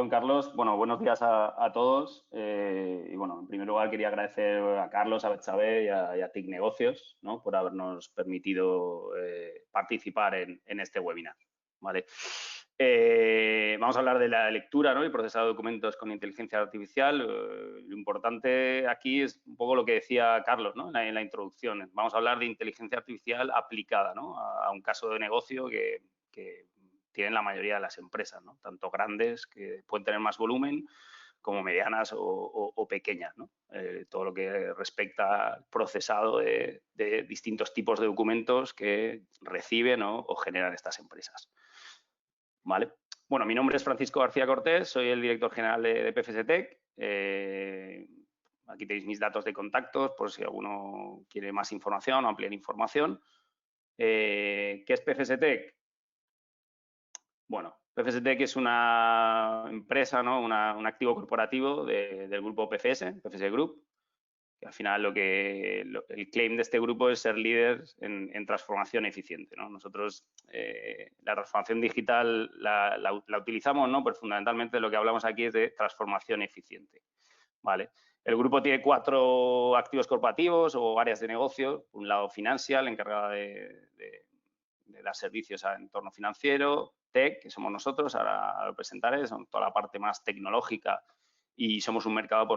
Juan Carlos. Bueno, buenos días a todos. Y bueno, en primer lugar quería agradecer a Carlos, a Betsabe y a TIC Negocios, ¿no?, por habernos permitido participar en este webinar. ¿Vale? Vamos a hablar de la lectura, ¿no?, y procesado de documentos con inteligencia artificial. Lo importante aquí es un poco lo que decía Carlos, ¿no?, en la introducción. Vamos a hablar de inteligencia artificial aplicada, ¿no?, a un caso de negocio que tienen la mayoría de las empresas, ¿no?, tanto grandes, que pueden tener más volumen, como medianas o pequeñas, ¿no? Todo lo que respecta al procesado de distintos tipos de documentos que reciben o generan estas empresas. ¿Vale? Bueno, mi nombre es Francisco García Cortés, soy el director general de PFS Tech. Aquí tenéis mis datos de contactos por si alguno quiere más información o ampliar información. ¿Qué es PFS Tech? Bueno, PFS Tech es una empresa, ¿no?, un activo corporativo del grupo PFS Group, que al final el claim de este grupo es ser líderes en transformación eficiente, ¿no? Nosotros la transformación digital la utilizamos, ¿no?, pero fundamentalmente lo que hablamos aquí es de transformación eficiente, ¿vale? El grupo tiene 4 activos corporativos o áreas de negocio. Un lado Financial, encargada de dar servicios al entorno financiero; Tech, que somos nosotros, ahora lo presentaré, son toda la parte más tecnológica y somos un mercado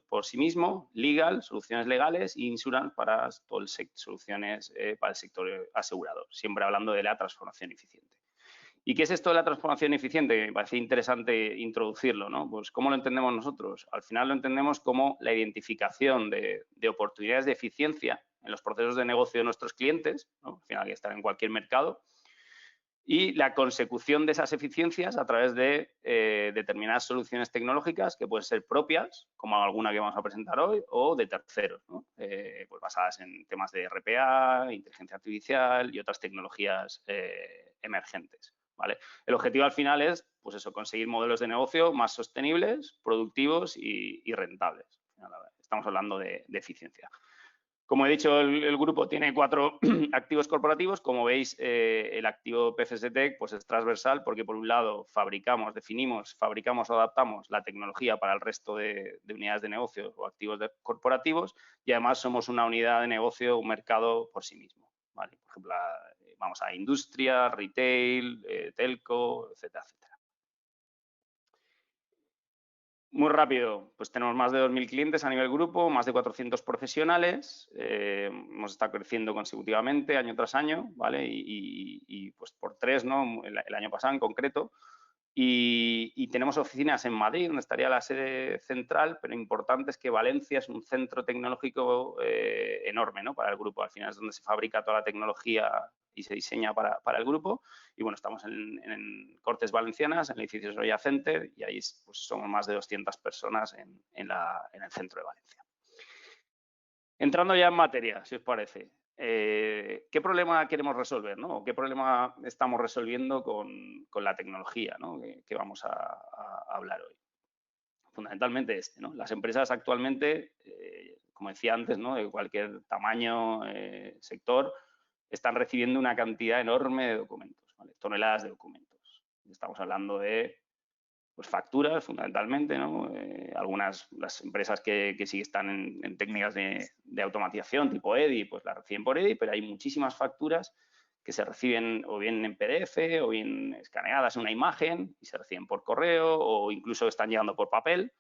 por sí mismo; Legal, soluciones legales; y Insurance, para todo soluciones para el sector asegurador, siempre hablando de la transformación eficiente. ¿Y qué es esto de la transformación eficiente? Me parece interesante introducirlo, ¿no? Pues ¿cómo lo entendemos nosotros? Al final lo entendemos como la identificación de oportunidades de eficiencia en los procesos de negocio de nuestros clientes, ¿no? Al final hay que estar en cualquier mercado, y la consecución de esas eficiencias a través de determinadas soluciones tecnológicas que pueden ser propias, como alguna que vamos a presentar hoy, o de terceros, ¿no? Pues basadas en temas de RPA, inteligencia artificial y otras tecnologías emergentes, ¿vale? El objetivo al final es, pues eso, conseguir modelos de negocio más sostenibles, productivos y rentables. Estamos hablando de eficiencia. Como he dicho, el grupo tiene 4 activos corporativos. Como veis, el activo PFS Tech pues es transversal, porque por un lado definimos, fabricamos o adaptamos la tecnología para el resto de unidades de negocio o activos corporativos, y además somos una unidad de negocio, un mercado por sí mismo, ¿vale? Por ejemplo, vamos a industria, retail, telco, etcétera, etcétera. Muy rápido, pues tenemos más de 2.000 clientes a nivel grupo, más de 400 profesionales. Hemos estado creciendo consecutivamente año tras año, ¿vale? Y pues por 3, ¿no?, el año pasado en concreto. Y tenemos oficinas en Madrid, donde estaría la sede central, pero importante es que Valencia es un centro tecnológico enorme, ¿no?, para el grupo. Al final es donde se fabrica toda la tecnología y se diseña para el grupo. Y bueno, estamos en Cortes Valencianas, en el edificio Soria Center, y ahí pues somos más de 200 personas en el centro de Valencia. Entrando ya en materia, si os parece. ¿Qué problema queremos resolver, ¿no?, o qué problema estamos resolviendo con la tecnología, ¿no?, que vamos a hablar hoy? Fundamentalmente ¿no? Las empresas actualmente, como decía antes, ¿no?, de cualquier tamaño, sector, están recibiendo una cantidad enorme de documentos, ¿vale? Toneladas de documentos. Estamos hablando de pues facturas, fundamentalmente, ¿no? Las empresas que sí están en técnicas de automatización tipo EDI, pues las reciben por EDI, pero hay muchísimas facturas que se reciben o bien en PDF o bien escaneadas en una imagen y se reciben por correo, o incluso están llegando por papel,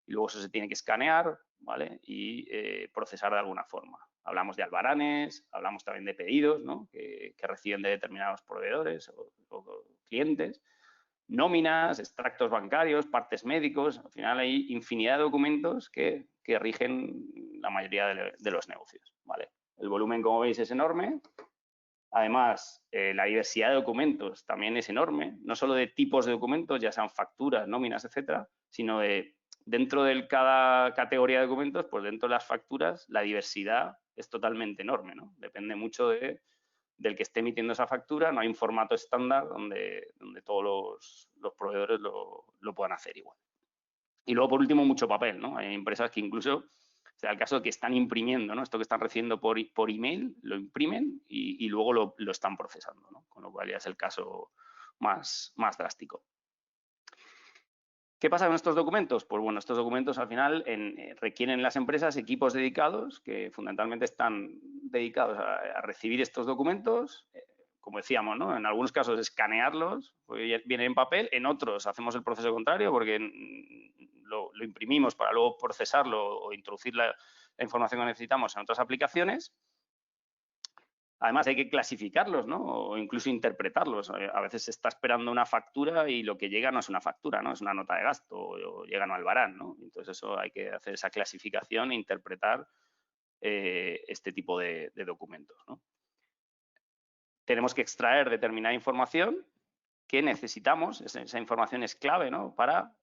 y luego eso se tiene que escanear, ¿vale?, y procesar de alguna forma. Hablamos de albaranes, hablamos también de pedidos, ¿no?, que reciben de determinados proveedores o clientes, nóminas, extractos bancarios, partes médicos. Al final hay infinidad de documentos que rigen la mayoría de los negocios, ¿vale? El volumen, como veis, es enorme. Además, la diversidad de documentos también es enorme, no solo de tipos de documentos, ya sean facturas, nóminas, etcétera, sino dentro de cada categoría de documentos, pues dentro de las facturas, la diversidad es totalmente enorme, ¿no? Depende mucho del que esté emitiendo esa factura. No hay un formato estándar donde todos los proveedores lo puedan hacer igual. Y luego, por último, mucho papel, ¿no? Hay empresas que incluso, sea el caso, que están imprimiendo, ¿no?, esto que están recibiendo por email, lo imprimen y luego lo están procesando, ¿no? Con lo cual ya es el caso más drástico. ¿Qué pasa con estos documentos? Pues bueno, estos documentos al final requieren en las empresas equipos dedicados que fundamentalmente están dedicados a recibir estos documentos, como decíamos, ¿no? En algunos casos escanearlos, pues vienen en papel, en otros hacemos el proceso contrario porque lo imprimimos para luego procesarlo o introducir la información que necesitamos en otras aplicaciones. Además, hay que clasificarlos, ¿no? O incluso interpretarlos. A veces se está esperando una factura y lo que llega no es una factura, ¿no? Es una nota de gasto o llega un albarán, ¿no? Entonces, eso hay que hacer esa clasificación e interpretar este tipo de documentos, ¿no? Tenemos que extraer determinada información que necesitamos, esa información es clave, ¿no? Para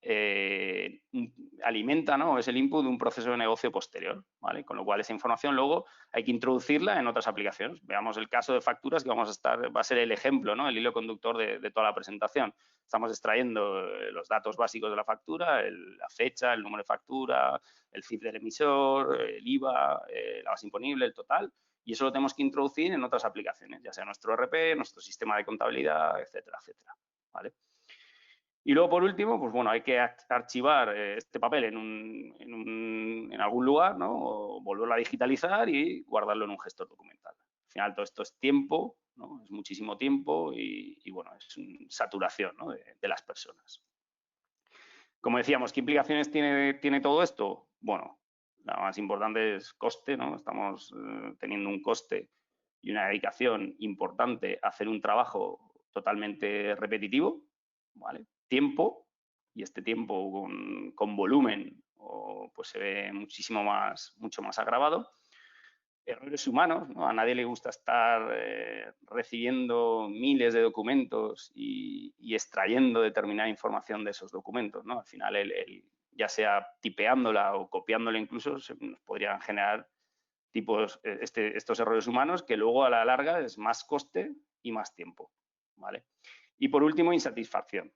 alimenta, ¿no? Es el input de un proceso de negocio posterior, ¿vale? Con lo cual esa información luego hay que introducirla en otras aplicaciones. Veamos el caso de facturas que va a ser el ejemplo, ¿no? El hilo conductor de toda la presentación. Estamos extrayendo los datos básicos de la factura, la fecha, el número de factura, el CIF del emisor, el IVA, la base imponible, el total. Y eso lo tenemos que introducir en otras aplicaciones, ya sea nuestro ERP, nuestro sistema de contabilidad, etcétera, etcétera. ¿Vale? Y luego, por último, pues bueno, hay que archivar este papel en algún lugar, ¿no? O volverlo a digitalizar y guardarlo en un gestor documental. Al final, todo esto es tiempo, ¿no? Es muchísimo tiempo y bueno, es saturación, ¿no? de las personas. Como decíamos, ¿qué implicaciones tiene todo esto? Bueno, la más importante es coste, ¿no? Estamos teniendo un coste y una dedicación importante a hacer un trabajo totalmente repetitivo, ¿vale? Tiempo, y este tiempo con volumen pues se ve mucho más agravado. Errores humanos, ¿no? A nadie le gusta estar recibiendo miles de documentos y extrayendo determinada información de esos documentos, ¿no? Al final, ya sea tipeándola o copiándola incluso, nos podrían generar estos errores humanos que luego a la larga es más coste y más tiempo, ¿vale? Y por último, insatisfacción.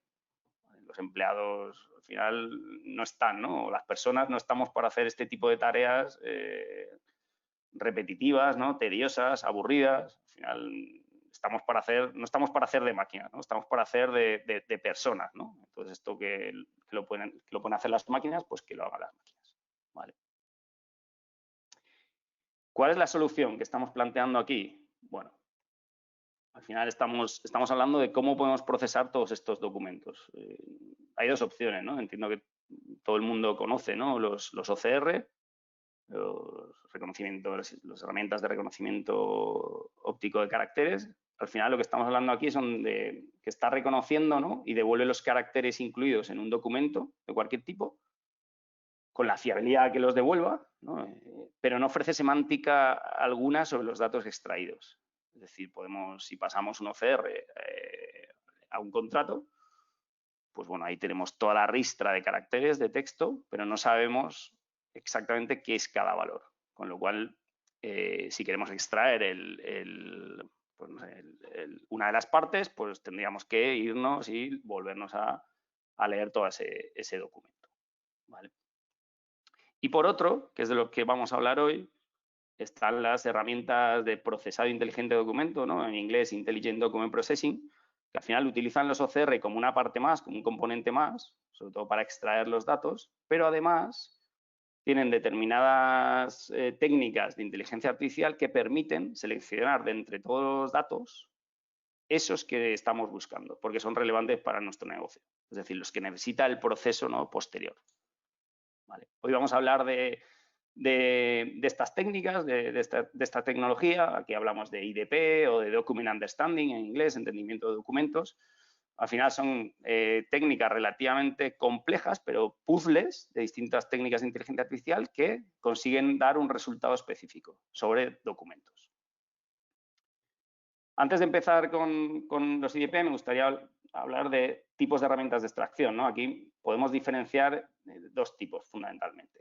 Los empleados al final no están, ¿no? Las personas no estamos para hacer este tipo de tareas repetitivas, ¿no? Tediosas, aburridas. Al final no estamos para hacer de máquinas, ¿no? Estamos para hacer de personas, ¿no? Entonces esto que lo pueden hacer las máquinas, pues que lo hagan las máquinas, ¿vale? ¿Cuál es la solución que estamos planteando aquí? Bueno, al final estamos hablando de cómo podemos procesar todos estos documentos. Hay dos opciones, ¿no? Entiendo que todo el mundo conoce, ¿no? Los OCR, las herramientas de reconocimiento óptico de caracteres. Al final lo que estamos hablando aquí son de que está reconociendo, ¿no? Y devuelve los caracteres incluidos en un documento de cualquier tipo con la fiabilidad que los devuelva, ¿no? Pero no ofrece semántica alguna sobre los datos extraídos. Es decir, si pasamos un OCR a un contrato, pues bueno, ahí tenemos toda la ristra de caracteres de texto, pero no sabemos exactamente qué es cada valor. Con lo cual, si queremos extraer una de las partes, pues tendríamos que irnos y volvernos a leer todo ese documento, ¿vale? Y por otro, que es de lo que vamos a hablar hoy, están las herramientas de procesado inteligente de documento, ¿no? En inglés, Intelligent Document Processing, que al final utilizan los OCR como una parte más, como un componente más, sobre todo para extraer los datos, pero además tienen determinadas técnicas de inteligencia artificial que permiten seleccionar de entre todos los datos esos que estamos buscando, porque son relevantes para nuestro negocio, es decir, los que necesita el proceso, ¿no? posterior. ¿Vale? Hoy vamos a hablar de estas técnicas, de esta tecnología. Aquí hablamos de IDP o de Document Understanding en inglés, entendimiento de documentos. Al final son técnicas relativamente complejas, pero puzzles de distintas técnicas de inteligencia artificial que consiguen dar un resultado específico sobre documentos. Antes de empezar con los IDP, me gustaría hablar de tipos de herramientas de extracción, ¿no? Aquí podemos diferenciar dos tipos fundamentalmente.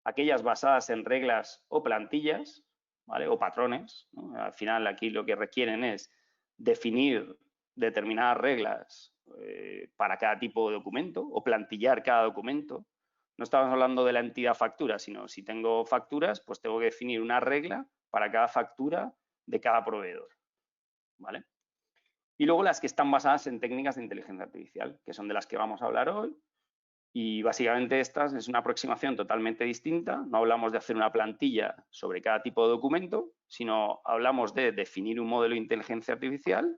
Aquellas basadas en reglas o plantillas, ¿vale? O patrones, ¿no? Al final aquí lo que requieren es definir determinadas reglas para cada tipo de documento o plantillar cada documento. No estamos hablando de la entidad factura, sino si tengo facturas, pues tengo que definir una regla para cada factura de cada proveedor, ¿vale? Y luego las que están basadas en técnicas de inteligencia artificial, que son de las que vamos a hablar hoy, Y básicamente esta es una aproximación totalmente distinta. No hablamos de hacer una plantilla sobre cada tipo de documento, sino hablamos de definir un modelo de inteligencia artificial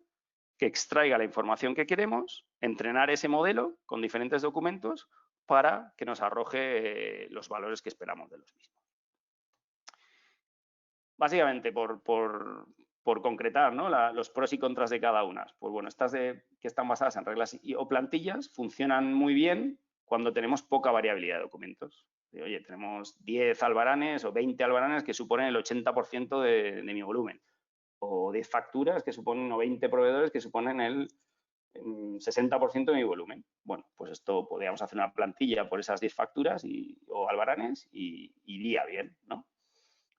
que extraiga la información que queremos, entrenar ese modelo con diferentes documentos para que nos arroje los valores que esperamos de los mismos. Básicamente, por concretar, ¿no?, los pros y contras de cada una. Pues bueno, estas que están basadas en reglas o plantillas funcionan muy bien cuando tenemos poca variabilidad de documentos. Oye, tenemos 10 albaranes o 20 albaranes que suponen el 80% de mi volumen. O 10 facturas que suponen, o 20 proveedores que suponen el 60% de mi volumen. Bueno, pues esto podríamos hacer una plantilla por esas 10 facturas o albaranes y iría bien, ¿no?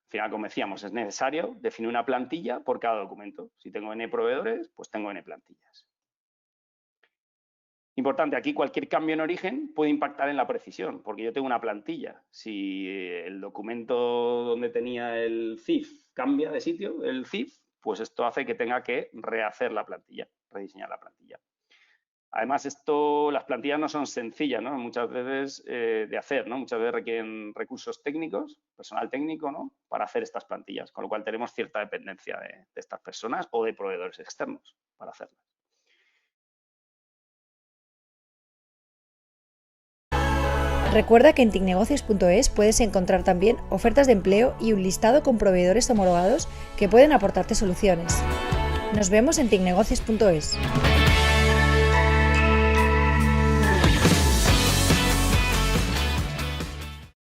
Al final, como decíamos, es necesario definir una plantilla por cada documento. Si tengo N proveedores, pues tengo N plantillas. Importante, aquí cualquier cambio en origen puede impactar en la precisión, porque yo tengo una plantilla. Si el documento donde tenía el CIF cambia de sitio, el CIF, pues esto hace que tenga que rehacer la plantilla, rediseñar la plantilla. Además, las plantillas no son sencillas, ¿no?, muchas veces de hacer, ¿no? Muchas veces requieren recursos técnicos, personal técnico, ¿no?, para hacer estas plantillas, con lo cual tenemos cierta dependencia de estas personas o de proveedores externos para hacerlas. Recuerda que en ticnegocios.es puedes encontrar también ofertas de empleo y un listado con proveedores homologados que pueden aportarte soluciones. Nos vemos en ticnegocios.es.